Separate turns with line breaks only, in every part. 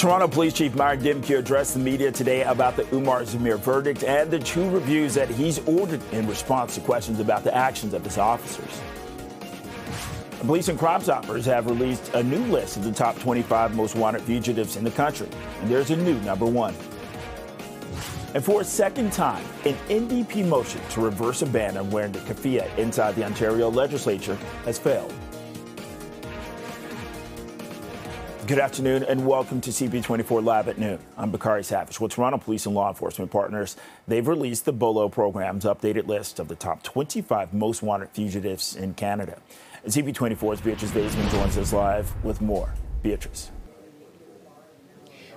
Toronto Police Chief Mark Dimke addressed the media today about the Umar Zamir verdict and the 2 reviews that he's ordered in response to questions about the actions of his officers. Police and Crime Stoppers have released a new list of the top 25 most wanted fugitives in the country, and there's a new number 1. And for a second time, an NDP motion to reverse a ban on wearing the keffiyeh inside the Ontario legislature has failed. Good afternoon and welcome to CP24 Live at noon. I'm Bakari Savage. With Toronto Police and law enforcement partners, they've released the BOLO program's updated list of the top 25 most wanted fugitives in Canada. And CP24's Beatrice Vaisman joins us live with more. Beatrice.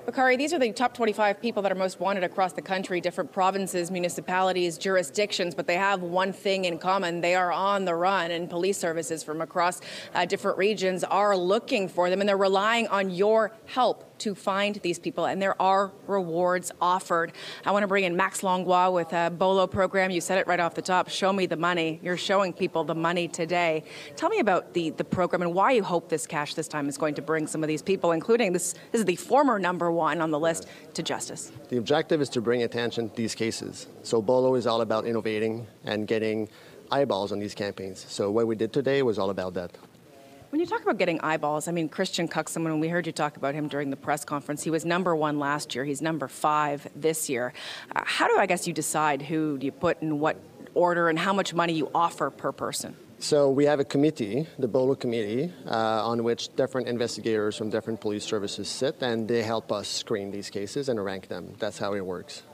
Bakari, these are the top 25 people that are most wanted across the country, different provinces, municipalities, jurisdictions, but they have one thing in common. They are on the run, and police services from across different regions are looking for them, and they're relying on your help to find these people, and there are rewards offered. I want to bring in Max Langlois with a BOLO program. You said it right off the top, show me the money. You're showing people the money today. Tell me about the program and why you hope this cash this time is going to bring some of these people, including this is the former number 1 on the list, to justice.
The objective is to bring attention to these cases. So BOLO is all about innovating and getting eyeballs on these campaigns. So what we did today was all about that.
When you talk about getting eyeballs, I mean, Christian Cuxman, when we heard you talk about him during the press conference, he was number 1 last year. He's number 5 this year. How do, I guess, you decide who do you put in what order and how much money you offer per person?
So we have a committee, the BOLO committee, on which different investigators from different police services sit, and they help us screen these cases and rank them. That's how it works.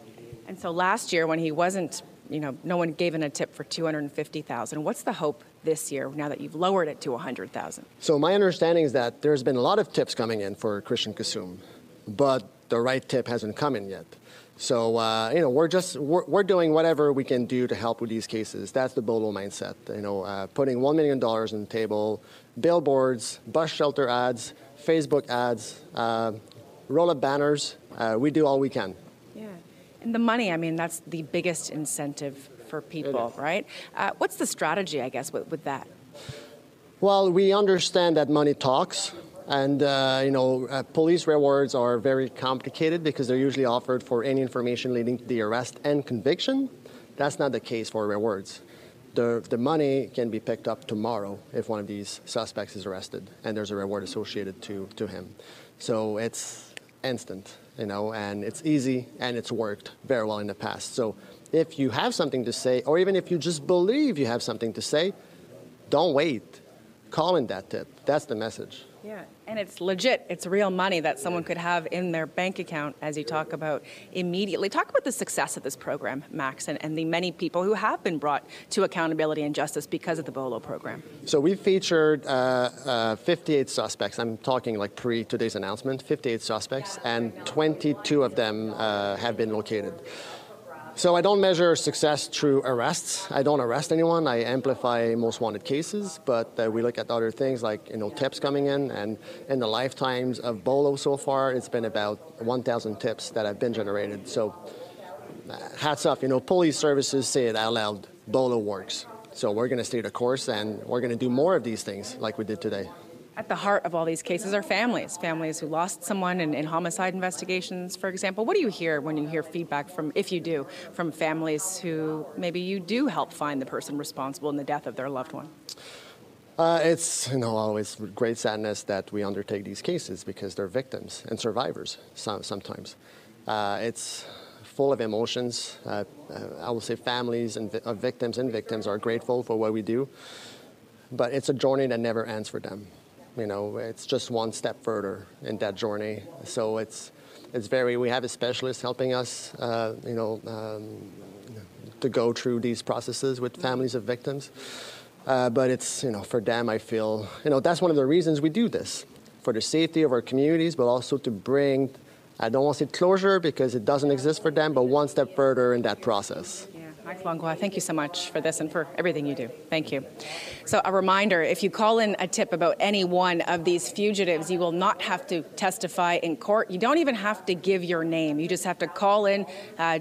And so last year, when he wasn't, no one gave in a tip for $250,000. What's the hope this year now that you've lowered it to $100,000?
So my understanding is that there's been a lot of tips coming in for Christian Kasum, but the right tip hasn't come in yet. So we're doing whatever we can do to help with these cases. That's the BOLO mindset. Putting $1 million on the table, billboards, bus shelter ads, Facebook ads, roll-up banners. We do all we can.
Yeah, and the money. I mean, that's the biggest incentive for people, right? What's the strategy, I guess, with that?
Well, we understand that money talks. And, police rewards are very complicated because they're usually offered for any information leading to the arrest and conviction. That's not the case for rewards. The money can be picked up tomorrow if one of these suspects is arrested, and there's a reward associated to him. So it's instant, and it's easy, and it's worked very well in the past. So if you have something to say, or even if you just believe you have something to say, don't wait. Call in that tip. That's the message.
Yeah, and it's legit. It's real money that someone could have in their bank account, as you talk about immediately. Talk about the success of this program, Max, and the many people who have been brought to accountability and justice because of the BOLO program.
So we featured 58 suspects. I'm talking like pre-today's announcement, 58 suspects, and 22 of them have been located. So I don't measure success through arrests. I don't arrest anyone. I amplify most wanted cases, but we look at other things like tips coming in, and in the lifetimes of BOLO so far, it's been about 1,000 tips that have been generated. So hats off. Police services say it out loud. BOLO works. So we're going to stay the course, and we're going to do more of these things like we did today.
At the heart of all these cases are families who lost someone in homicide investigations, for example. What do you hear when you hear feedback from families who maybe you do help find the person responsible in the death of their loved one?
It's always great sadness that we undertake these cases because they're victims and survivors sometimes. It's full of emotions. I will say families of victims are grateful for what we do, but it's a journey that never ends for them. It's just one step further in that journey. So we have a specialist helping us, to go through these processes with families of victims. But it's, for them, I feel, that's one of the reasons we do this, for the safety of our communities, but also to bring, I don't want to say closure because it doesn't exist for them, but one step further in that process.
Mike Langlois, thank you so much for this and for everything you do. Thank you. So a reminder, if you call in a tip about any one of these fugitives, you will not have to testify in court. You don't even have to give your name. You just have to call in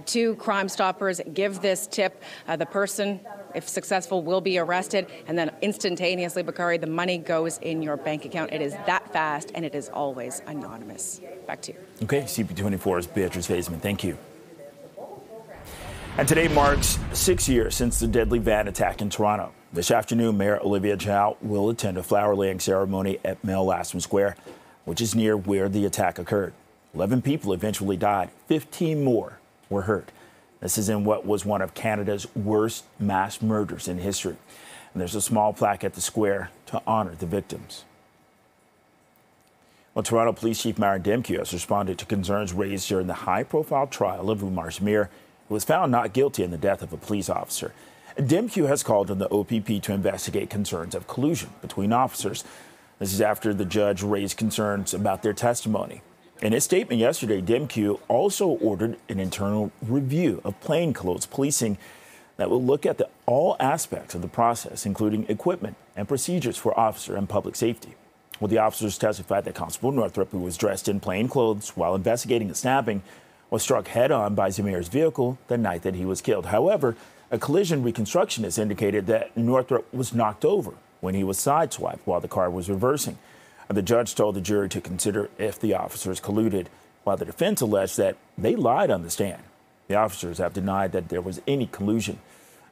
to Crime Stoppers, give this tip. The person if successful, will be arrested, and then instantaneously, Bakari, the money goes in your bank account. It is that fast, and it is always anonymous. Back to you.
Okay, CP24's Beatrice Faisman. Thank you. And today marks 6 years since the deadly van attack in Toronto. This afternoon, Mayor Olivia Chow will attend a flower-laying ceremony at Mel Lastman Square, which is near where the attack occurred. 11 people eventually died. 15 more were hurt. This is in what was one of Canada's worst mass murders in history. And there's a small plaque at the square to honor the victims. Well, Toronto Police Chief Myron Demkiw has responded to concerns raised during the high-profile trial of Umar Zamir, who was found not guilty in the death of a police officer. Demkiw has called on the OPP to investigate concerns of collusion between officers. This is after the judge raised concerns about their testimony. In his statement yesterday, Demkiw also ordered an internal review of plainclothes policing that will look at all aspects of the process, including equipment and procedures for officer and public safety. Well, the officers testified that Constable Northrup, who was dressed in plain clothes while investigating a stabbing, was struck head-on by Zamir's vehicle the night that he was killed. However, a collision reconstructionist indicated that Northrup was knocked over when he was sideswiped while the car was reversing. The judge told the jury to consider if the officers colluded, while the defense alleged that they lied on the stand. The officers have denied that there was any collusion.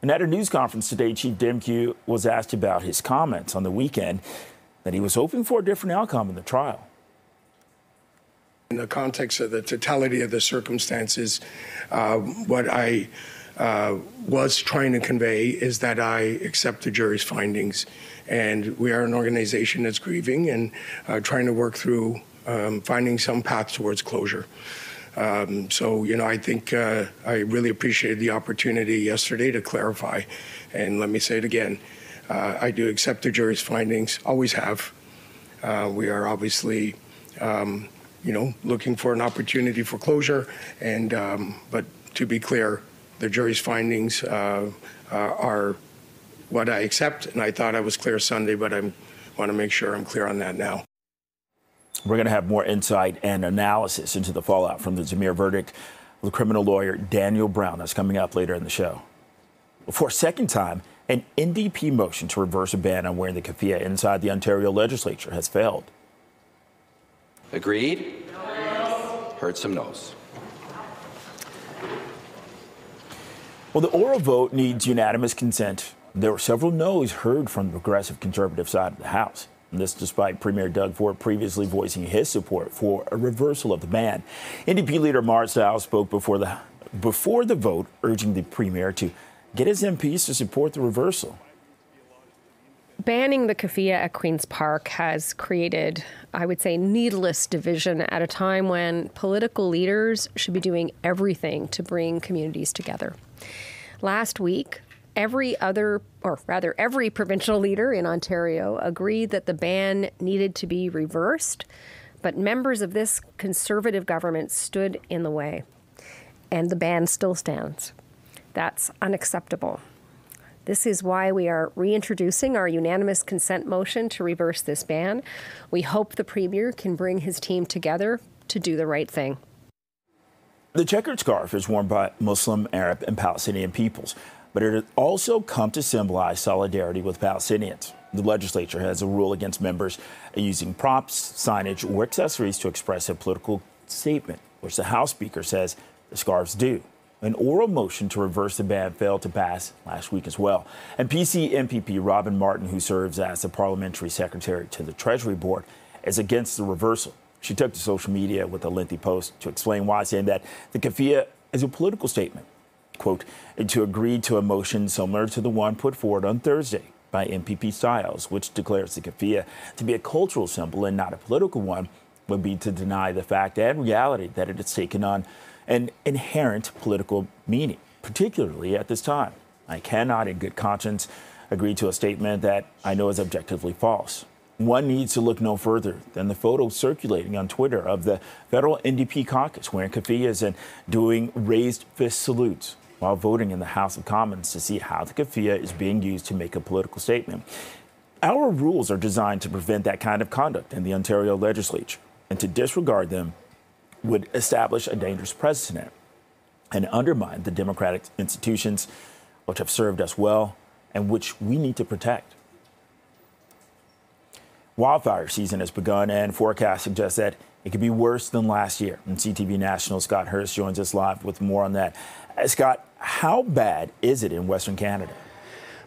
And at a news conference today, Chief Demkiw was asked about his comments on the weekend that he was hoping for a different outcome in the trial.
In the context of the totality of the circumstances, what I was trying to convey is that I accept the jury's findings, and we are an organization that's grieving and trying to work through finding some path towards closure. So, I think I really appreciated the opportunity yesterday to clarify, and let me say it again. I do accept the jury's findings, always have. We are obviously, looking for an opportunity for closure, and but to be clear, the jury's findings are what I accept, and I thought I was clear Sunday, but I want to make sure I'm clear on that now.
We're going to have more insight and analysis into the fallout from the Zamir verdict with criminal lawyer Daniel Brown. That's coming up later in the show. For a second time, an NDP motion to reverse a ban on wearing the keffiyeh inside the Ontario legislature has failed.
Agreed? No. Heard some no's.
Well, the oral vote needs unanimous consent. There were several no's heard from the progressive conservative side of the House. And this despite Premier Doug Ford previously voicing his support for a reversal of the ban. NDP leader Marit Stiles spoke before the vote, urging the Premier to get his MPs to support the reversal.
Banning the keffiyeh at Queen's Park has created, I would say, needless division at a time when political leaders should be doing everything to bring communities together. Last week, every provincial leader in Ontario agreed that the ban needed to be reversed, but members of this Conservative government stood in the way, and the ban still stands. That's unacceptable. This is why we are reintroducing our unanimous consent motion to reverse this ban. We hope the Premier can bring his team together to do the right thing.
The checkered scarf is worn by Muslim, Arab, and Palestinian peoples, but it has also come to symbolize solidarity with Palestinians. The legislature has a rule against members using props, signage, or accessories to express a political statement, which the House Speaker says the scarves do. An oral motion to reverse the ban failed to pass last week as well. And PC MPP Robin Martin, who serves as the parliamentary secretary to the Treasury Board, is against the reversal. She took to social media with a lengthy post to explain why, saying that the keffiyeh is a political statement. Quote, to agree to a motion similar to the one put forward on Thursday by MPP Stiles, which declares the keffiyeh to be a cultural symbol and not a political one, would be to deny the fact and reality that it has taken on an inherent political meaning, particularly at this time. I cannot, in good conscience, agree to a statement that I know is objectively false. One needs to look no further than the photo circulating on Twitter of the federal NDP caucus wearing keffiyehs and doing raised fist salutes while voting in the House of Commons to see how the keffiyeh is being used to make a political statement. Our rules are designed to prevent that kind of conduct in the Ontario legislature, and to disregard them would establish a dangerous precedent and undermine the democratic institutions which have served us well and which we need to protect. Wildfire season has begun, and forecasts suggest that it could be worse than last year. And CTV National's Scott Hurst joins us live with more on that. Scott, how bad is it in Western Canada?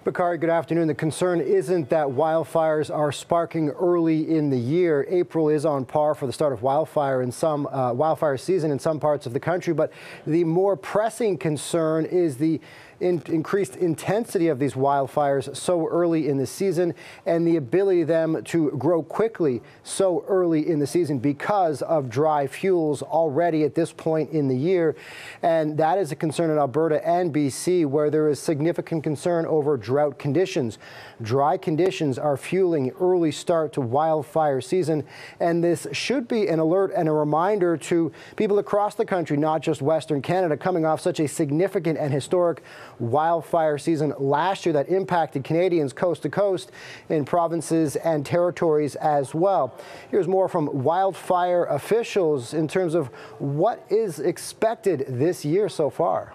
Bakari, good afternoon. The concern isn't that wildfires are sparking early in the year. April is on par for the start of wildfire season in some parts of the country, but the more pressing concern is the increased intensity of these wildfires so early in the season and the ability of them to grow quickly so early in the season because of dry fuels already at this point in the year. And that is a concern in Alberta and BC, where there is significant concern over drought conditions. Dry conditions are fueling early start to wildfire season, and this should be an alert and a reminder to people across the country, not just Western Canada, coming off such a significant and historic wildfire season last year that impacted Canadians coast to coast in provinces and territories as well. Here's more from wildfire officials in terms of what is expected this year so far.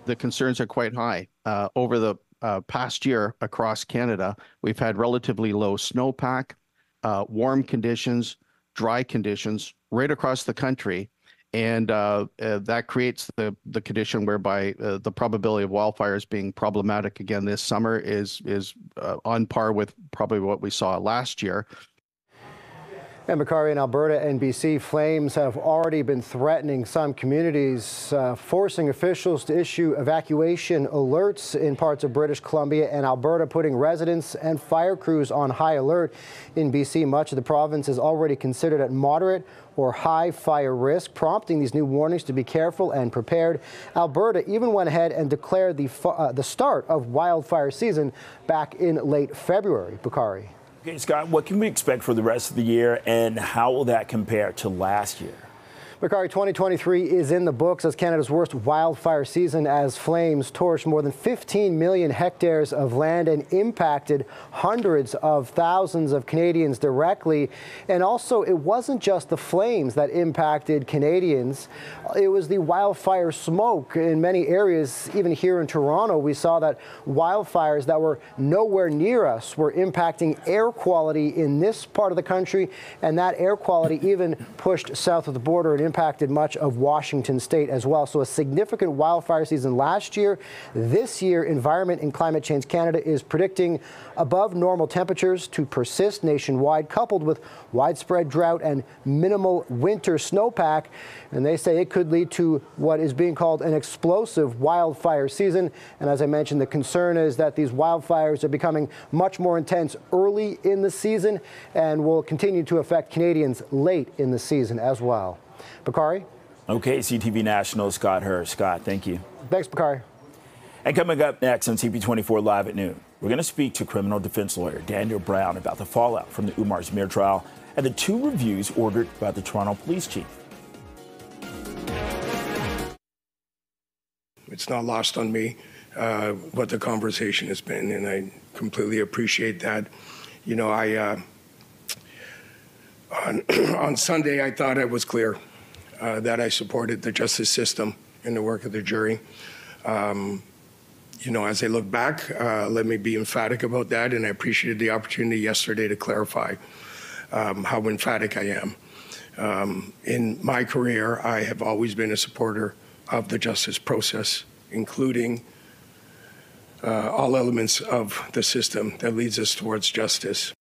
The concerns are quite high. Over the past year across Canada, we've had relatively low snowpack, warm conditions, dry conditions right across the country. And that creates the condition whereby the probability of wildfires being problematic again this summer is on par with probably what we saw last year.
And Bakari, in Alberta and BC, flames have already been threatening some communities, forcing officials to issue evacuation alerts in parts of British Columbia and Alberta, putting residents and fire crews on high alert. In BC, much of the province is already considered at moderate or high fire risk, prompting these new warnings to be careful and prepared. Alberta even went ahead and declared the start of wildfire season back in late February. Bakari.
Okay, Scott, what can we expect for the rest of the year, and how will that compare to last year?
Bakari, 2023 is in the books as Canada's worst wildfire season, as flames torched more than 15 million hectares of land and impacted hundreds of thousands of Canadians directly. And also, it wasn't just the flames that impacted Canadians. It was the wildfire smoke in many areas. Even here in Toronto, we saw that wildfires that were nowhere near us were impacting air quality in this part of the country, and that air quality even pushed south of the border and impacted much of Washington state as well. So a significant wildfire season last year. This year, Environment and Climate Change Canada is predicting above normal temperatures to persist nationwide, coupled with widespread drought and minimal winter snowpack. And they say it could lead to what is being called an explosive wildfire season. And as I mentioned, the concern is that these wildfires are becoming much more intense early in the season and will continue to affect Canadians late in the season as well. Bakari?
Okay, CTV National, Scott Hurst. Scott, thank you.
Thanks, Bakari.
And coming up next on CP24 Live at noon, we're going to speak to criminal defense lawyer Daniel Brown about the fallout from the Umar Zamir trial and the 2 reviews ordered by the Toronto police chief.
It's not lost on me what the conversation has been, and I completely appreciate that. You know, on Sunday, I thought I was clear that I supported the justice system and the work of the jury. You know, as I look back, let me be emphatic about that, and I appreciated the opportunity yesterday to clarify how emphatic I am. In my career, I have always been a supporter of the justice process, including all elements of the system that leads us towards justice.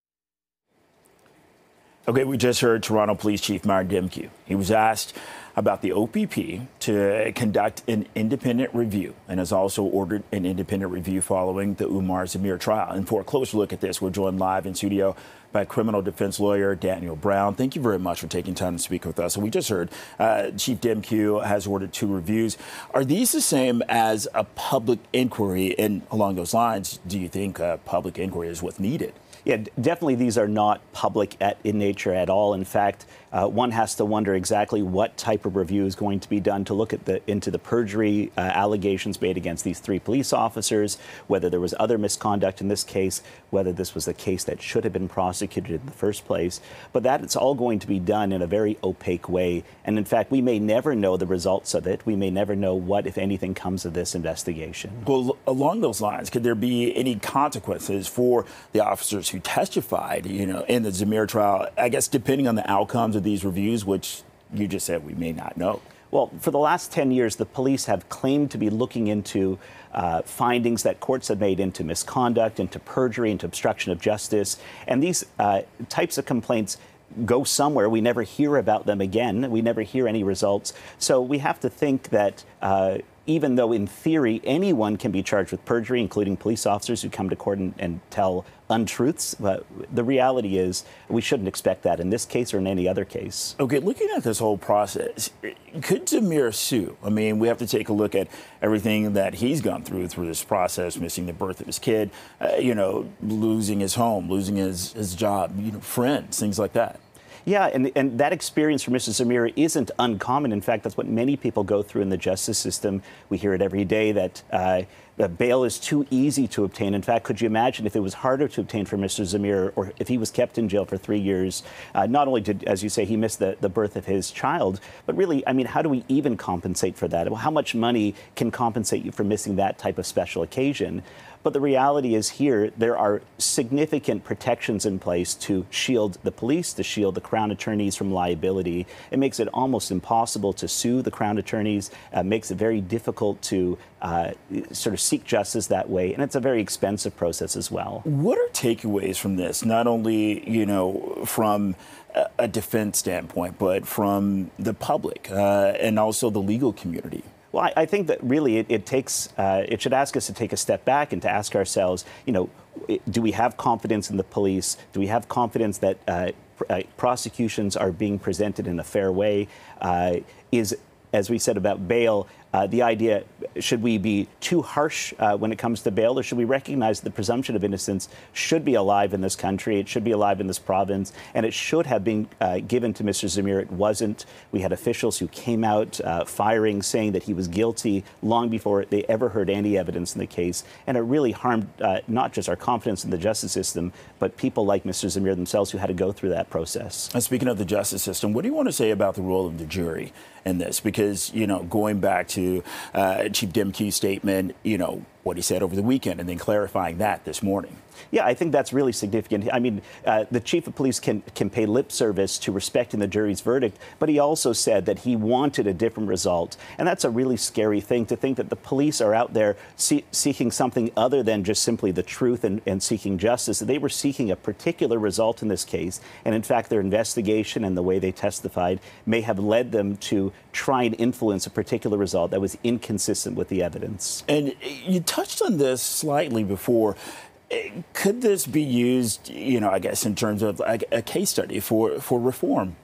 Okay, we just heard Toronto Police Chief Maher Dimkey. He was asked about the OPP to conduct an independent review and has also ordered an independent review following the Umar Zamir trial. And for a closer look at this, we're joined live in studio by criminal defense lawyer Daniel Brown. Thank you very much for taking time to speak with us. So we just heard Chief Dimkey has ordered 2 reviews. Are these the same as a public inquiry? And along those lines, do you think a public inquiry is what's needed?
Yeah, definitely these are not public in nature at all. In fact, one has to wonder exactly what type of review is going to be done to look at into the perjury allegations made against these 3 police officers, whether there was other misconduct in this case, whether this was a case that should have been prosecuted in the first place. But that it's all going to be done in a very opaque way. And in fact, we may never know the results of it. We may never know what, if anything, comes of this investigation.
Well, along those lines, could there be any consequences for the officers who testified, in the Zamir trial, I guess, depending on the outcomes of these reviews, which you just said we may not know?
Well, for the last 10 years, the police have claimed to be looking into findings that courts have made into misconduct, into perjury, into obstruction of justice. And these types of complaints go somewhere. We never hear about them again. We never hear any results. So we have to think that even though in theory anyone can be charged with perjury, including police officers who come to court and tell untruths, but the reality is we shouldn't expect that in this case or in any other case.
Okay, looking at this whole process, could Zamir sue? I mean, we have to take a look at everything that he's gone through this process, missing the birth of his kid, losing his home, losing his job, friends, things like that.
Yeah, and that experience for Mr. Zamir isn't uncommon. In fact, that's what many people go through in the justice system. We hear it every day that bail is too easy to obtain. In fact, could you imagine if it was harder to obtain for Mr. Zamir, or if he was kept in jail for 3 years? Not only did, as you say, he miss the birth of his child, but really, I mean, how do we even compensate for that? Well, how much money can compensate you for missing that type of special occasion? But the reality is here, there are significant protections in place to shield the police, to shield the Crown attorneys from liability. It makes it almost impossible to sue the Crown attorneys, makes it very difficult to sort of seek justice that way. And it's a very expensive process as well.
What are takeaways from this? Not only, from a defense standpoint, but from the public and also the legal community?
Well, I think that really it should ask us to take a step back and to ask ourselves, do we have confidence in the police? Do we have confidence that prosecutions are being presented in a fair way? As we said about bail, the idea, should we be too harsh when it comes to bail, or should we recognize the presumption of innocence should be alive in this country, it should be alive in this province, and it should have been given to Mr. Zamir. It wasn't. We had officials who came out firing, saying that he was guilty long before they ever heard any evidence in the case, and it really harmed not just our confidence in the justice system, but people like Mr. Zamir themselves who had to go through that process.
And speaking of the justice system, what do you want to say about the role of the jury in this? Because, going back to Chief Demke's statement, what he said over the weekend, and then clarifying that this morning.
Yeah, I think that's really significant. I mean, the chief of police can pay lip service to respecting the jury's verdict, but he also said that he wanted a different result. And that's a really scary thing, to think that the police are out there seeking something other than just simply the truth and seeking justice. They were seeking a particular result in this case. And in fact, their investigation and the way they testified may have led them to try and influence a particular result that was inconsistent with the evidence.
And you touched on this slightly before. Could this be used, I guess, in terms of a case study for reform?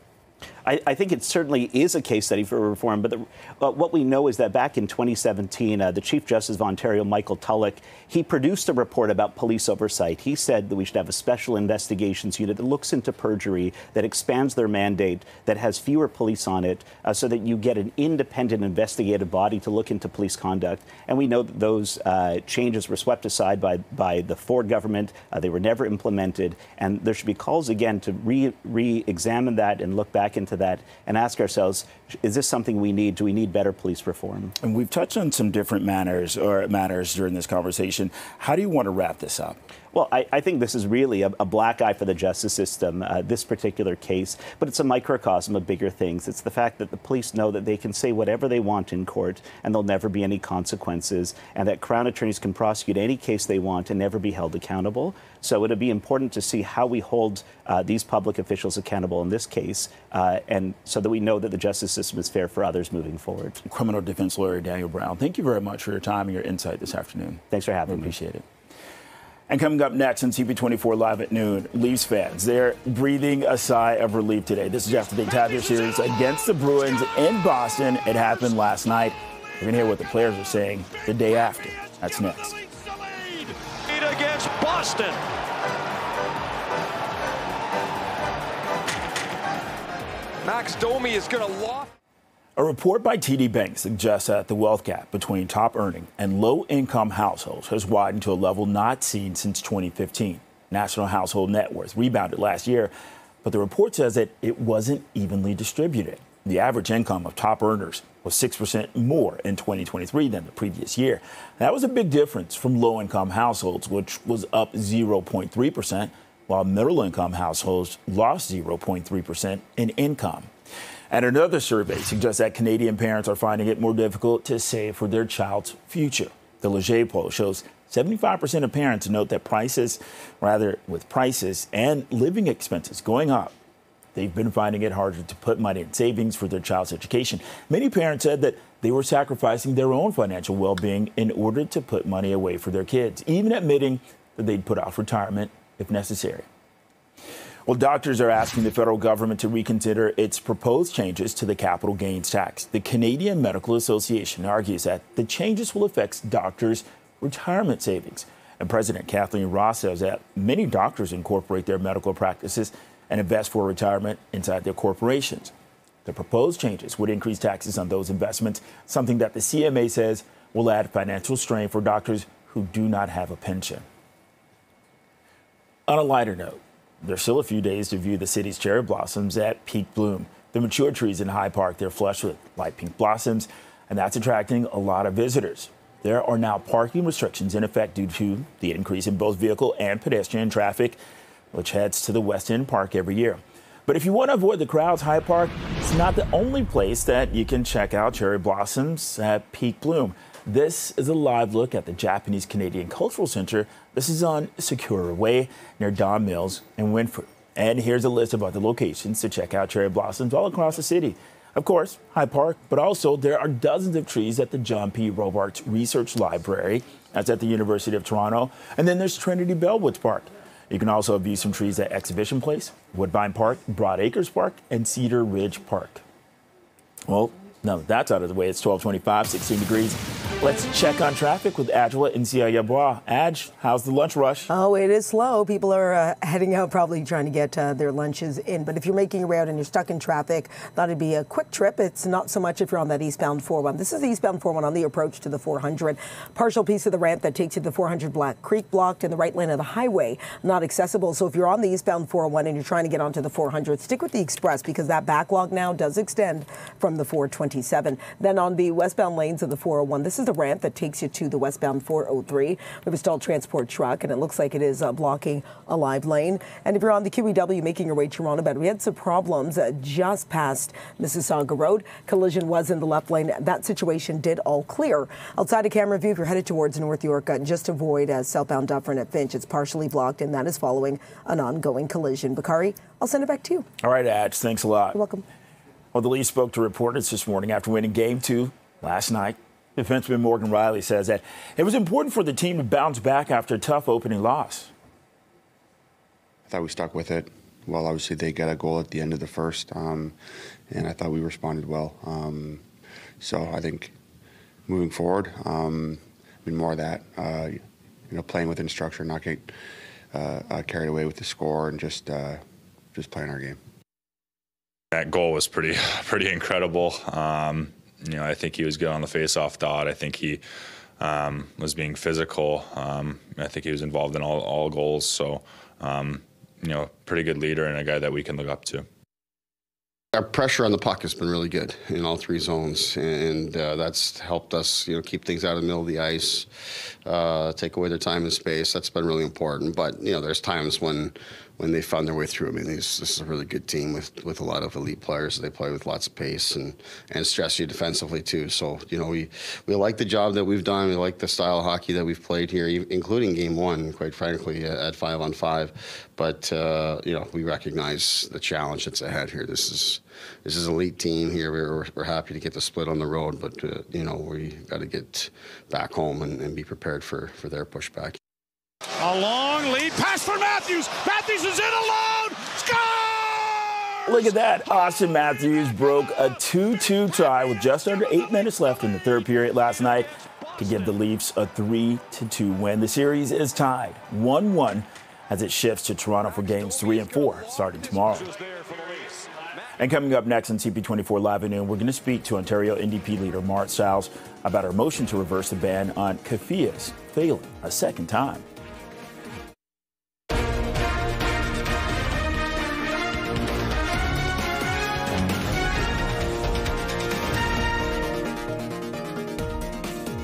I think it certainly is a case study for reform, but what we know is that back in 2017, the Chief Justice of Ontario, Michael Tulloch, he produced a report about police oversight. He said that we should have a special investigations unit that looks into perjury, that expands their mandate, that has fewer police on it, so that you get an independent investigative body to look into police conduct. And we know that those changes were swept aside by the Ford government. They were never implemented. And there should be calls again to re-examine that and look back into that and ask ourselves, is this something we need? Do we need better police reform?
And we've touched on some different matters during this conversation. How do you want to wrap this up?
Well, I think this is really a black eye for the justice system, this particular case, but it's a microcosm of bigger things. It's the fact that the police know that they can say whatever they want in court and there'll never be any consequences, and that Crown attorneys can prosecute any case they want and never be held accountable. So it would be important to see how we hold these public officials accountable in this case, and so that we know that the justice system is fair for others moving forward.
Criminal defense lawyer Daniel Brown, thank you very much for your time and your insight this afternoon.
Thanks for having me.
Appreciate it. And coming up next on CP24 Live at noon, Leafs fans, they're breathing a sigh of relief today. This is just the Big Tabler series against the Bruins in Boston. It happened last night. We're going to hear what the players are saying the day after. That's next.
Against Boston. Max Domi is going to loft.
A report by TD Bank suggests that the wealth gap between top-earning and low-income households has widened to a level not seen since 2015. National household net worth rebounded last year, but the report says that it wasn't evenly distributed. The average income of top earners was 6% more in 2023 than the previous year. That was a big difference from low-income households, which was up 0.3%, while middle-income households lost 0.3% in income. And another survey suggests that Canadian parents are finding it more difficult to save for their child's future. The Leger poll shows 75% of parents note that with prices and living expenses going up, they've been finding it harder to put money in savings for their child's education. Many parents said that they were sacrificing their own financial well-being in order to put money away for their kids, even admitting that they'd put off retirement if necessary. Well, doctors are asking the federal government to reconsider its proposed changes to the capital gains tax. The Canadian Medical Association argues that the changes will affect doctors' retirement savings. And President Kathleen Ross says that many doctors incorporate their medical practices and invest for retirement inside their corporations. The proposed changes would increase taxes on those investments, something that the CMA says will add financial strain for doctors who do not have a pension. On a lighter note, there's still a few days to view the city's cherry blossoms at peak bloom. The mature trees in High Park, they're flushed with light pink blossoms, and that's attracting a lot of visitors. There are now parking restrictions in effect due to the increase in both vehicle and pedestrian traffic, which heads to the West End Park every year. But if you want to avoid the crowds, High Park is not the only place that you can check out cherry blossoms at peak bloom. This is a live look at the Japanese Canadian Cultural Center. This is on Sakura Way near Don Mills and Winford. And here's a list of other locations to check out cherry blossoms all across the city. Of course, High Park, but also there are dozens of trees at the John P. Robarts Research Library. That's at the University of Toronto. And then there's Trinity Bellwoods Park. You can also view some trees at Exhibition Place, Woodbine Park, Broad Acres Park, and Cedar Ridge Park. Well, now that that's out of the way, it's 12:25, 16 degrees. Let's check on traffic with Adjoa and Sia. Adj, how's the lunch rush?
Oh, it is slow. People are heading out, probably trying to get their lunches in. But if you're making your way out and you're stuck in traffic, that'd be a quick trip. It's not so much if you're on that eastbound 401. This is the eastbound 401 on the approach to the 400. Partial piece of the ramp that takes you to the 400 Black Creek blocked, and the right lane of the highway not accessible. So if you're on the eastbound 401 and you're trying to get onto the 400, stick with the express because that backlog now does extend from the 427. Then on the westbound lanes of the 401, this is the ramp that takes you to the westbound 403. We have a stalled transport truck, and it looks like it is blocking a live lane. And if you're on the QEW making your way to Roundabout, we had some problems just past Mississauga Road. Collision was in the left lane. That situation did all clear. Outside of camera view, if you're headed towards North York, just avoid southbound Dufferin at Finch. It's partially blocked, and that is following an ongoing collision. Bakari, I'll send it back to you.
All right, Adj, thanks a lot.
You're welcome.
Well, the Leafs spoke to reporters this morning after winning Game 2 last night. Defenseman Morgan Riley says that it was important for the team to bounce back after a tough opening loss.
I thought we stuck with it. Well, obviously they got a goal at the end of the first, and I thought we responded well. So I think moving forward, more of that, playing within structure, not get carried away with the score, and just playing our game.
That goal was pretty incredible. I think he was good on the face-off dot. I think he was being physical. I think he was involved in all goals. So, pretty good leader and a guy that we can look up to.
Our pressure on the puck has been really good in all three zones, and that's helped us, keep things out of the middle of the ice, take away their time and space. That's been really important. But there's times when they found their way through. I mean, this is a really good team with a lot of elite players. They play with lots of pace and stress you defensively too. So we like the job that we've done. We like the style of hockey that we've played here, including Game 1, quite frankly, at 5-on-5. But we recognize the challenge that's ahead here. This is an elite team here. We're happy to get the split on the road, but we got to get back home and be prepared for their pushback.
A long lead pass for Matthews. Matthews is in alone. Score!
Look at that. Austin Matthews broke a 2-2 tie with just under 8 minutes left in the third period last night to give the Leafs a 3-2 win. The series is tied 1-1 as it shifts to Toronto for games 3 and 4 starting tomorrow. And coming up next on CP24 Live at noon, we're going to speak to Ontario NDP leader Mart Stiles about her motion to reverse the ban on keffiyehs, failing a second time.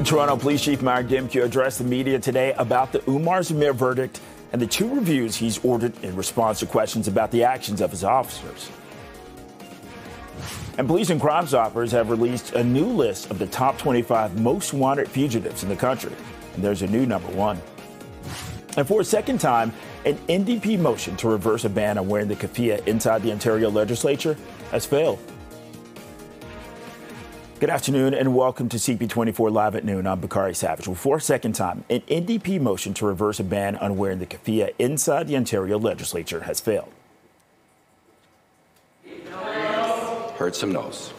Toronto Police Chief Michael Bebee addressed the media today about the Umar Zamir verdict and the 2 reviews he's ordered in response to questions about the actions of his officers. And police and crime stoppers have released a new list of the top 25 most wanted fugitives in the country. And there's a new number 1. And for a second time, an NDP motion to reverse a ban on wearing the keffiyeh inside the Ontario legislature has failed. Good afternoon and welcome to CP24 Live at noon. I'm Bakari Savage. Well, for a second time, an NDP motion to reverse a ban on wearing the keffiyeh inside the Ontario legislature has failed.
Heard some no's.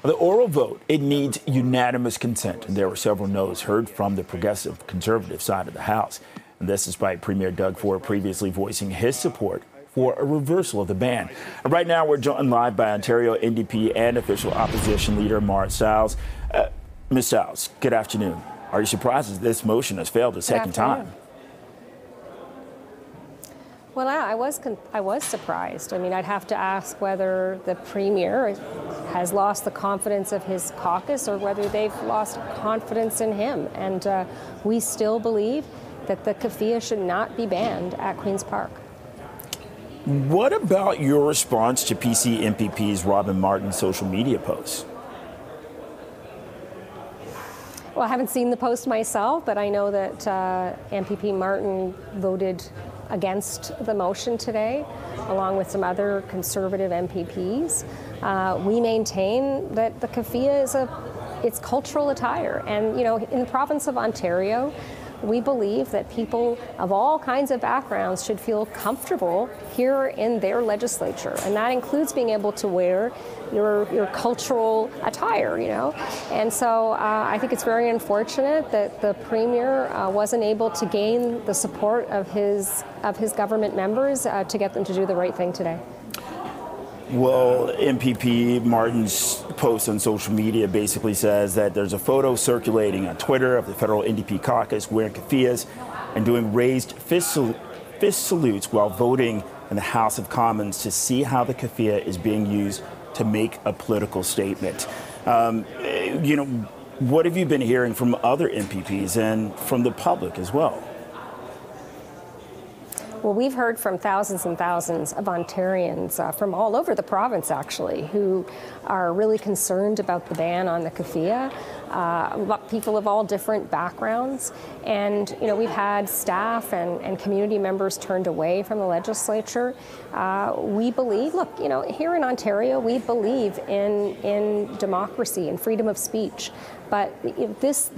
The oral vote, it needs unanimous consent, and there were several no's heard from the progressive conservative side of the House. And this despite Premier Doug Ford previously voicing his support for a reversal of the ban. And right now, we're joined live by Ontario NDP and official opposition leader Mart Stiles. Ms. Stiles, good afternoon. Are you surprised that this motion has failed a second time?
Well, I was surprised. I mean, I'd have to ask whether the Premier has lost the confidence of his caucus or whether they've lost confidence in him. And we still believe that the keffiyeh should not be banned at Queen's Park.
What about your response to PC MPP's Robin Martin's social media posts?
Well, I haven't seen the post myself, but I know that MPP Martin voted against the motion today, along with some other conservative MPPs. We maintain that the keffiyeh it's cultural attire, and in the province of Ontario, we believe that people of all kinds of backgrounds should feel comfortable here in their legislature, and that includes being able to wear your cultural attire, And so I think it's very unfortunate that the Premier wasn't able to gain the support of his government members to get them to do the right thing today.
Well, MPP Martin's post on social media basically says that there's a photo circulating on Twitter of the federal NDP caucus wearing keffiyehs and doing raised fist salutes while voting in the House of Commons to see how the keffiyeh is being used to make a political statement. What have you been hearing from other MPPs and from the public as well?
Well, we've heard from thousands and thousands of Ontarians from all over the province, actually, who are really concerned about the ban on the keffiyeh. People of all different backgrounds. And, we've had staff and community members turned away from the legislature. We believe, here in Ontario, we believe in democracy and freedom of speech. But this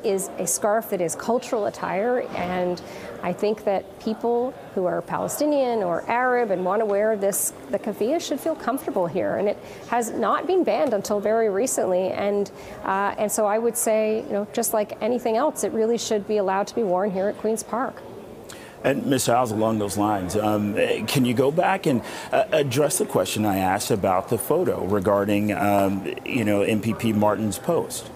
is a scarf that is cultural attire, and I think that people who are Palestinian or Arab and want to wear the keffiyeh should feel comfortable here. And it has not been banned until very recently, and so I would say, just like anything else, it really should be allowed to be worn here at Queen's Park.
And Ms. Stiles, along those lines, can you go back and address the question I asked about the photo regarding, MPP Martin's post?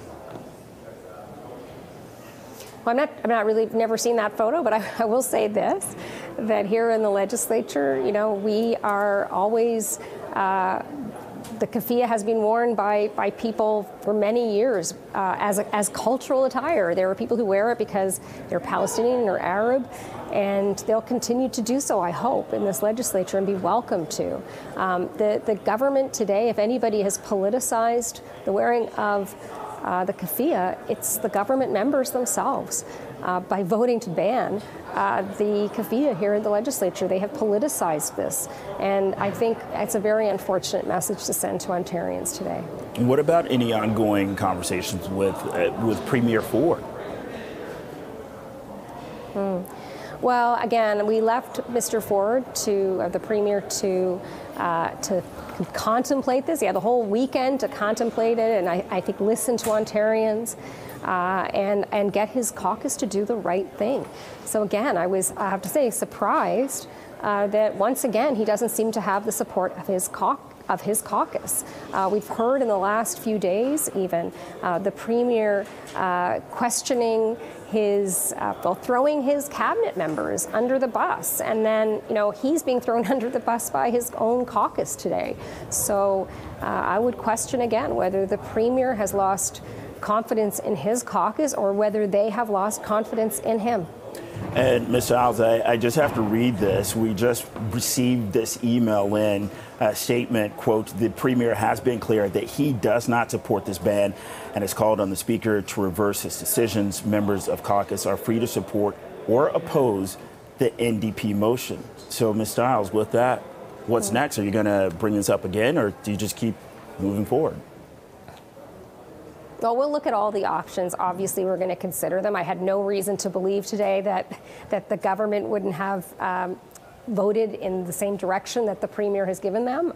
Well, I'm not really never seen that photo, but I will say this, that here in the legislature, we are always, the keffiyeh has been worn by people for many years as cultural attire. There are people who wear it because they're Palestinian or Arab, and they'll continue to do so, I hope, in this legislature and be welcome to. The government today, if anybody has politicized the wearing of the keffiyeh, it's the government members themselves. By voting to ban the keffiyeh here in the legislature, they have politicized this. And I think it's a very unfortunate message to send to Ontarians today.
What about any ongoing conversations with Premier Ford?
Well, again, we left Mr. Ford the Premier to contemplate this. He had the whole weekend to contemplate it, and I think listen to Ontarians and get his caucus to do the right thing. So again, I have to say, surprised that once again he doesn't seem to have the support of his caucus. We've heard in the last few days even the Premier questioning throwing his cabinet members under the bus, and then he's being thrown under the bus by his own caucus today. So I would question again whether the Premier has lost confidence in his caucus or whether they have lost confidence in him.
And Ms. Giles, I just have to read this. We just received this email in statement, quote, the Premier has been clear that he does not support this ban and has called on the Speaker to reverse his decisions. Members of caucus are free to support or oppose the NDP motion. So, Ms. Stiles, with that, what's next? Are you going to bring this up again, or do you just keep moving forward?
Well, we'll look at all the options. Obviously, we're going to consider them. I had no reason to believe today that the government wouldn't have voted in the same direction that the Premier has given them.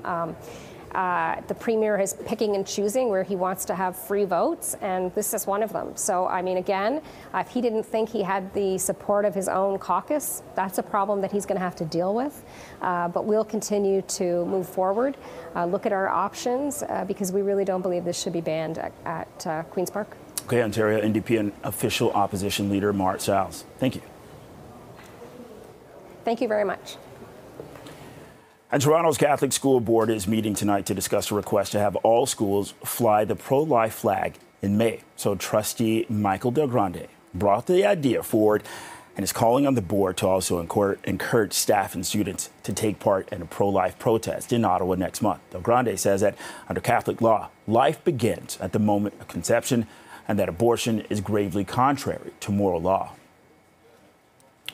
The Premier is picking and choosing where he wants to have free votes, and this is one of them. So, I mean, again, if he didn't think he had the support of his own caucus, that's a problem that he's going to have to deal with. But we'll continue to move forward, look at our options, because we really don't believe this should be banned at Queen's Park.
Okay, Ontario NDP and official opposition leader Mart Stiles. Thank you.
Thank you very much.
And Toronto's Catholic School Board is meeting tonight to discuss a request to have all schools fly the pro-life flag in May. So trustee Michael Delgrande brought the idea forward and is calling on the board to also encourage staff and students to take part in a pro-life protest in Ottawa next month. Delgrande says that under Catholic law, life begins at the moment of conception and that abortion is gravely contrary to moral law.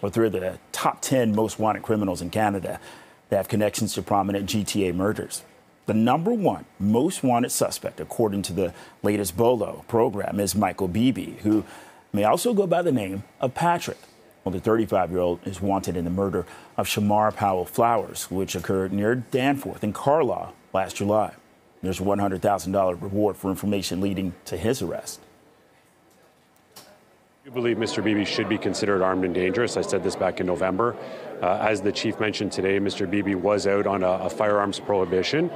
Well, three of the top 10 most wanted criminals in Canada, they have connections to prominent GTA murders. The #1 most wanted suspect, according to the latest BOLO program, is Michael Bebee, who may also go by the name of Patrick. Well, the 35-year-old is wanted in the murder of Shamar Powell-Flowers, which occurred near Danforth in Carlaw last July. There's a $100,000 reward for information leading to his arrest.
I believe Mr. Bebee should be considered armed and dangerous. I said this back in November. As the chief mentioned today, Mr. Bebee was out on a firearms prohibition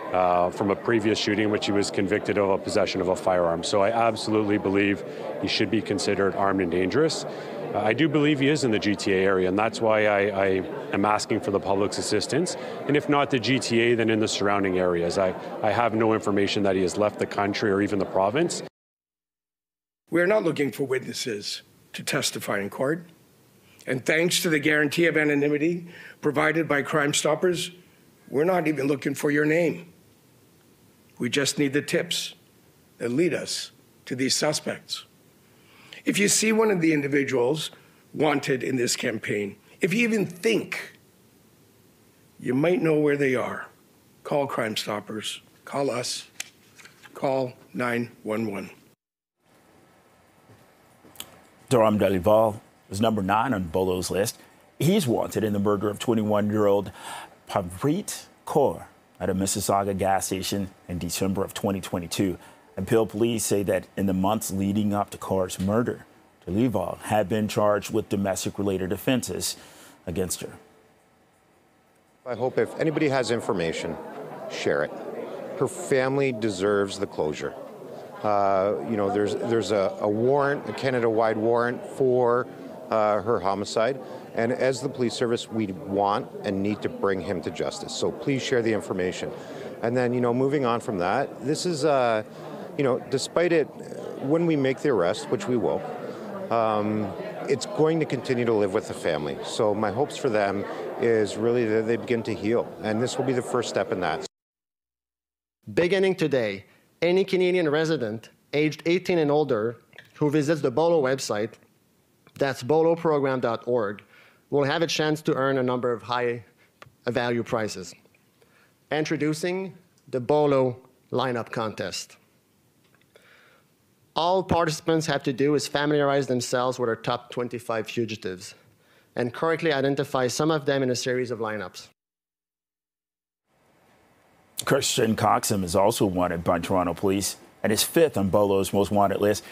from a previous shooting, which he was convicted of a possession of a firearm. So I absolutely believe he should be considered armed and dangerous. I do believe he is in the GTA area, and that's why I am asking for the public's assistance. And if not the GTA, then in the surrounding areas. I have no information that he has left the country or even the province.
We're not looking for witnesses to testify in court. And thanks to the guarantee of anonymity provided by Crime Stoppers, we're not even looking for your name. We just need the tips that lead us to these suspects. If you see one of the individuals wanted in this campaign, if you even think you might know where they are, call Crime Stoppers, call us, call 911.
Durham Delival was #9 on BOLO's list. He's wanted in the murder of 21-year-old Pavrit Kaur at a Mississauga gas station in December of 2022. And Peel police say that in the months leading up to Kaur's murder, Delival had been charged with domestic-related offenses against her.
I hope if anybody has information, share it. Her family deserves the closure. There's a warrant, a Canada-wide warrant for her homicide. And as the police service, we want and need to bring him to justice. So please share the information. And then, moving on from that, this is, despite it, when we make the arrest, which we will, it's going to continue to live with the family. So my hopes for them is really that they begin to heal. And this will be the first step in that.
Beginning today, any Canadian resident aged 18 and older who visits the BOLO website, that's boloprogram.org, will have a chance to earn a number of high-value prizes. Introducing the BOLO lineup contest. All participants have to do is familiarize themselves with our top 25 fugitives and correctly identify some of them in a series of lineups.
Christian Coxham is also wanted by Toronto police and is 5th on BOLO's most wanted list.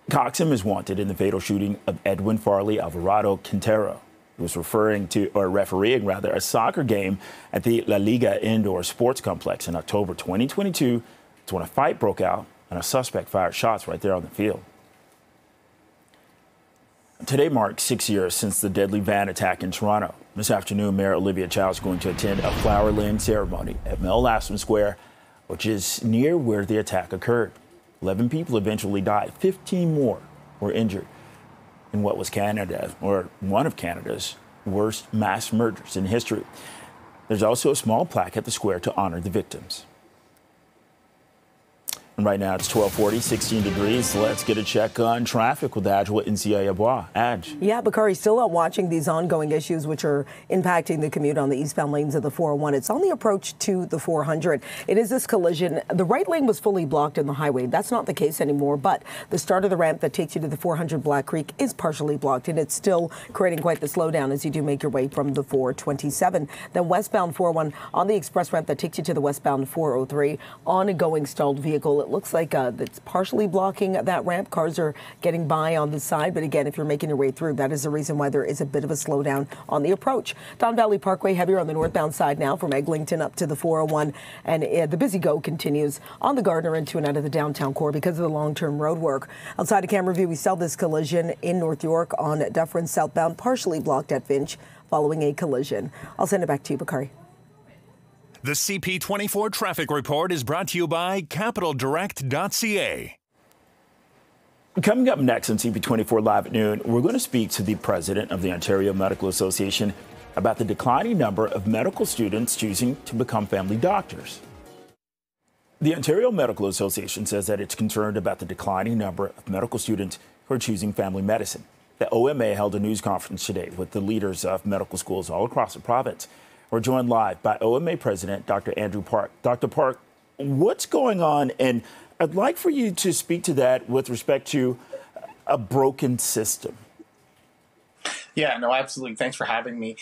Coxham is wanted in the fatal shooting of Edwin Farley Alvarado Quintero. He was refereeing a soccer game at the La Liga Indoor Sports Complex in October 2022. It's when a fight broke out and a suspect fired shots right there on the field. Today marks 6 years since the deadly van attack in Toronto. This afternoon, Mayor Olivia Chow is going to attend a flower-laying ceremony at Mel Lasham Square, which is near where the attack occurred. 11 people eventually died. 15 more were injured in what was one of Canada's worst mass murders in history. There's also a small plaque at the square to honor the victims. And right now it's 12:40, 16 degrees. Let's get a check on traffic with Adjoa Insia-Yabois. Adj.
Yeah, Bakari, still out watching these ongoing issues which are impacting the commute on the eastbound lanes of the 401. It's on the approach to the 400. It is this collision. The right lane was fully blocked in the highway. That's not the case anymore, but the start of the ramp that takes you to the 400 Black Creek is partially blocked, and it's still creating quite the slowdown as you do make your way from the 427. Then westbound 401 on the express ramp that takes you to the westbound 403, ongoing stalled vehicle. It looks like it's partially blocking that ramp. Cars are getting by on the side. But again, if you're making your way through, that is the reason why there is a bit of a slowdown on the approach. Don Valley Parkway heavier on the northbound side now from Eglinton up to the 401. And the busy go continues on the Gardner into and out of the downtown core because of the long-term road work. Outside of camera view, we saw this collision in North York on Dufferin southbound, partially blocked at Finch following a collision. I'll send it back to you, Bakari.
The CP24 traffic report is brought to you by CapitalDirect.ca.
Coming up next on CP24 Live at noon, we're going to speak to the president of the Ontario Medical Association about the declining number of medical students choosing to become family doctors. The Ontario Medical Association says that it's concerned about the declining number of medical students who are choosing family medicine. The OMA held a news conference today with the leaders of medical schools all across the province. We're joined live by OMA President Dr. Andrew Park. Dr. Park, what's going on? And I'd like for you to speak to that with respect to a broken system.
Yeah, no, absolutely. Thanks for having me.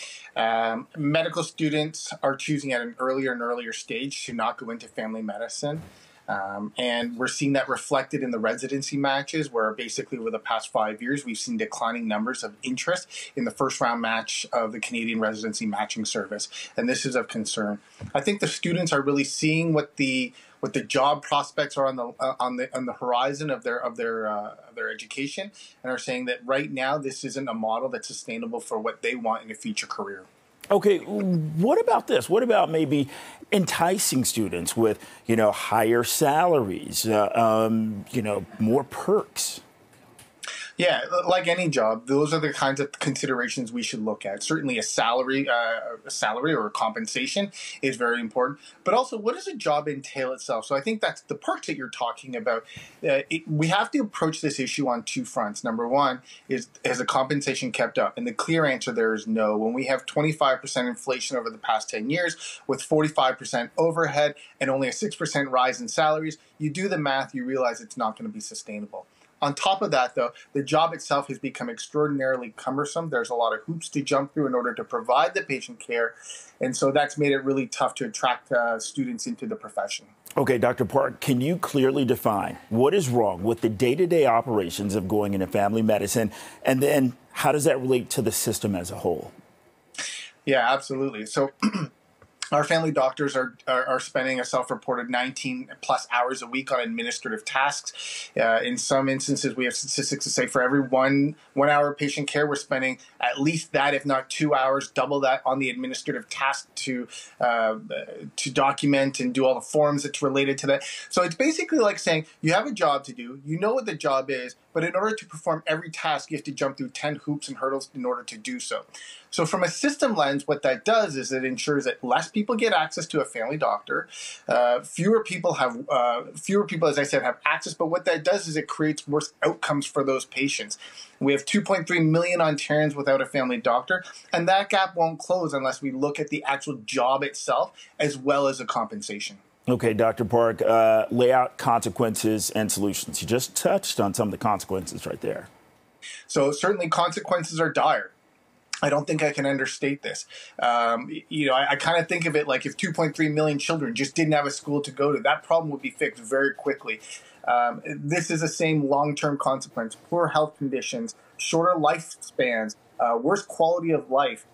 Medical students are choosing at an earlier and earlier stage to not go into family medicine. And we're seeing that reflected in the residency matches, where basically over the past 5 years, we've seen declining numbers of interest in the first round match of the Canadian Residency Matching Service. And this is of concern. I think the students are really seeing what the job prospects are on the horizon of their education, and are saying that right now this isn't a model that's sustainable for what they want in a future career.
Okay, what about this? What about maybe enticing students with, higher salaries, more perks?
Yeah, like any job, those are the kinds of considerations we should look at. Certainly a salary or a compensation is very important, but also what does a job entail itself? So I think that's the perks that you're talking about. We have to approach this issue on two fronts. Number one is, has the compensation kept up? And the clear answer there is no. When we have 25% inflation over the past 10 years with 45% overhead and only a 6% rise in salaries, you do the math, you realize it's not going to be sustainable. On top of that, though, the job itself has become extraordinarily cumbersome. There's a lot of hoops to jump through in order to provide the patient care. And so that's made it really tough to attract students into the profession.
Okay, Dr. Park, can you clearly define what is wrong with the day-to-day operations of going into family medicine? And then how does that relate to the system as a whole?
Yeah, absolutely. So our family doctors are spending a self-reported 19 plus hours a week on administrative tasks. In some instances, we have statistics to say for every one hour of patient care, we're spending at least that, if not 2 hours, double that on the administrative task to document and do all the forms that's related to that. So it's basically like saying you have a job to do, you know what the job is, but in order to perform every task, you have to jump through 10 hoops and hurdles in order to do so. So from a system lens, what that does is it ensures that less people get access to a family doctor. Fewer people, as I said, have access. But what that does is it creates worse outcomes for those patients. We have 2.3 million Ontarians without a family doctor, and that gap won't close unless we look at the actual job itself as well as the compensation.
Okay, Dr. Park, lay out consequences and solutions. You just touched on some of the consequences right there.
So certainly consequences are dire. I don't think I can understate this. I kind of think of it like if 2.3 million children just didn't have a school to go to, that problem would be fixed very quickly. This is the same long-term consequence: poor health conditions, shorter lifespans, worse quality of life.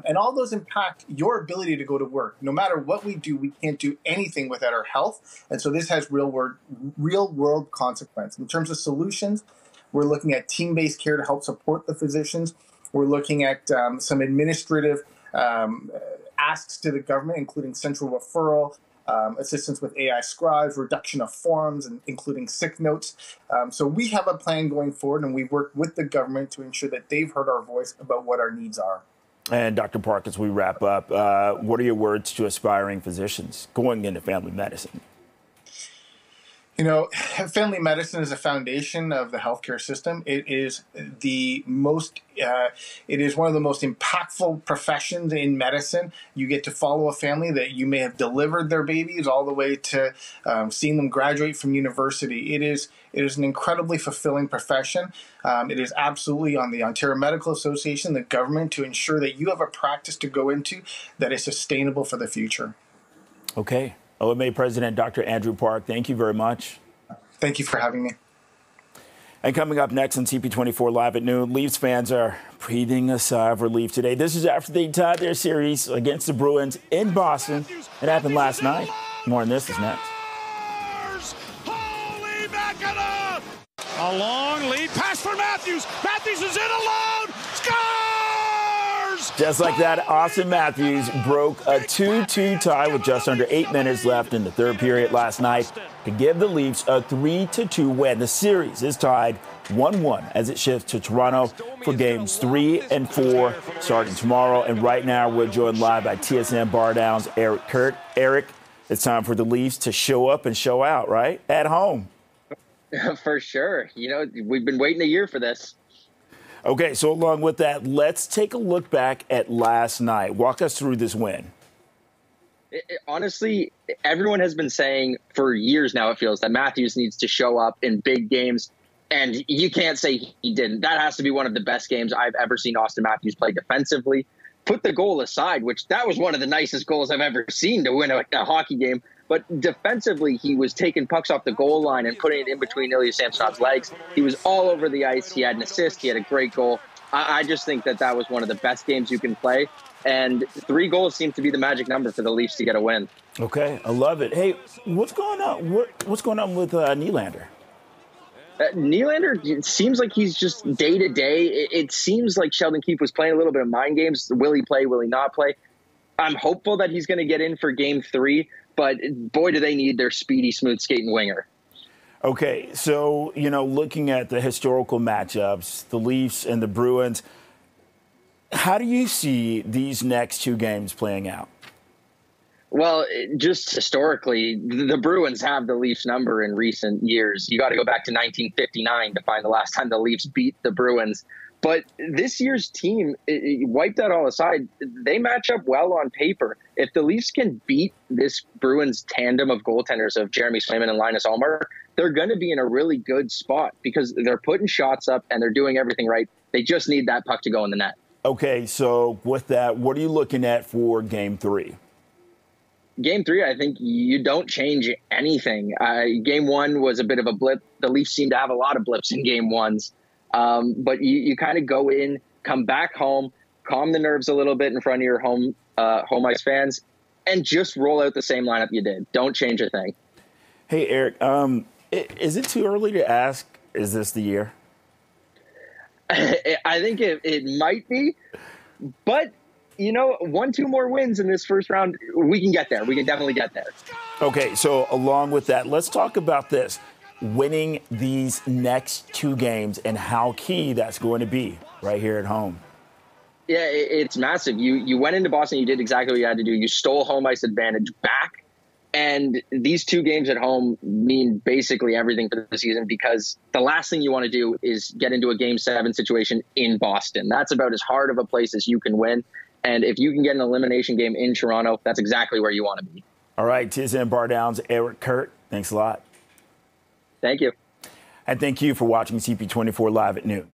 And all those impact your ability to go to work. No matter what we do, we can't do anything without our health. And so this has real world consequence. In terms of solutions, we're looking at team-based care to help support the physicians. We're looking at some administrative asks to the government, including central referral, assistance with AI scribes, reduction of forms, and including sick notes. So we have a plan going forward, and we work with the government to ensure that they've heard our voice about what our needs are.
And Dr. Park, as we wrap up, what are your words to aspiring physicians going into family medicine?
You know, family medicine is a foundation of the healthcare system. It is it is one of the most impactful professions in medicine. You get to follow a family that you may have delivered their babies all the way to seeing them graduate from university. It is an incredibly fulfilling profession. It is absolutely on the Ontario Medical Association, the government, to ensure that you have a practice to go into that is sustainable for the future. Okay. OMA President Dr. Andrew Park, thank you very much. Thank you for having me. And coming up next on CP24 Live at noon, Leafs fans are breathing a sigh of relief today. This is after they tied their series against the Bruins in Boston. It happened last night. More on this is next.
A long lead pass for Matthews. Matthews is in alone. Scores!
Just like that, Austin Matthews broke a 2-2 tie with just under 8 minutes left in the third period last night to give the Leafs a 3-2 win. The series is tied 1-1 as it shifts to Toronto for games 3 and 4 starting tomorrow. And right now, we're joined live by TSN Bar Down's Eric Kurt. Eric, it's time for the Leafs to show up and show out, right? At home.
For sure. You know, we've been waiting a year for this.
Okay, so along with that, let's take a look back at last night. Walk us through this win.
Honestly, everyone has been saying for years now, it feels, that Matthews needs to show up in big games, and you can't say he didn't. That has to be one of the best games I've ever seen Austin Matthews play defensively. Put the goal aside, which that was one of the nicest goals I've ever seen to win a hockey game. But defensively, he was taking pucks off the goal line and putting it in between Ilya Samsonov's legs. He was all over the ice. He had an assist. He had a great goal. I just think that was one of the best games you can play. And 3 goals seems to be the magic number for the Leafs to get a win.
Okay, I love it. Hey, what's going on? What's going on with Nylander?
Nylander, it seems like he's just day to day. It seems like Sheldon Keefe was playing a little bit of mind games. Will he play? Will he not play? I'm hopeful that he's going to get in for game 3. But boy, do they need their speedy, smooth skating winger.
Okay, so, you know, looking at the historical matchups, the Leafs and the Bruins, how do you see these next 2 games playing out?
Well, just historically, the Bruins have the Leafs number in recent years. You got to go back to 1959 to find the last time the Leafs beat the Bruins. But this year's team, wipe that all aside, they match up well on paper. If the Leafs can beat this Bruins tandem of goaltenders of Jeremy Swayman and Linus Ullmark, they're going to be in a really good spot because they're putting shots up and they're doing everything right. They just need that puck to go in the net.
Okay, so with that, what are you looking at for game 3?
Game 3, I think you don't change anything. Game 1 was a bit of a blip. The Leafs seem to have a lot of blips in game 1s. But you kind of go in, come back home, calm the nerves a little bit in front of your home ice fans, and just roll out the same lineup you did. Don't change a thing.
Hey, Eric, is it too early to ask, is this the year?
I think it might be, but, you know, 1-2 more wins in this first round, we can get there. We can definitely get there.
Okay, so along with that, let's talk about this. Winning these next 2 games and how key that's going to be right here at home.
Yeah, it's massive. You went into Boston, you did exactly what you had to do. You stole home ice advantage back. And these 2 games at home mean basically everything for the season because the last thing you want to do is get into a Game 7 situation in Boston. That's about as hard of a place as you can win. And if you can get an elimination game in Toronto, that's exactly where you want to be.
All right, TSN Bar Down's Eric Kurt, thanks a lot.
Thank you.
And thank you for watching CP24 Live at noon.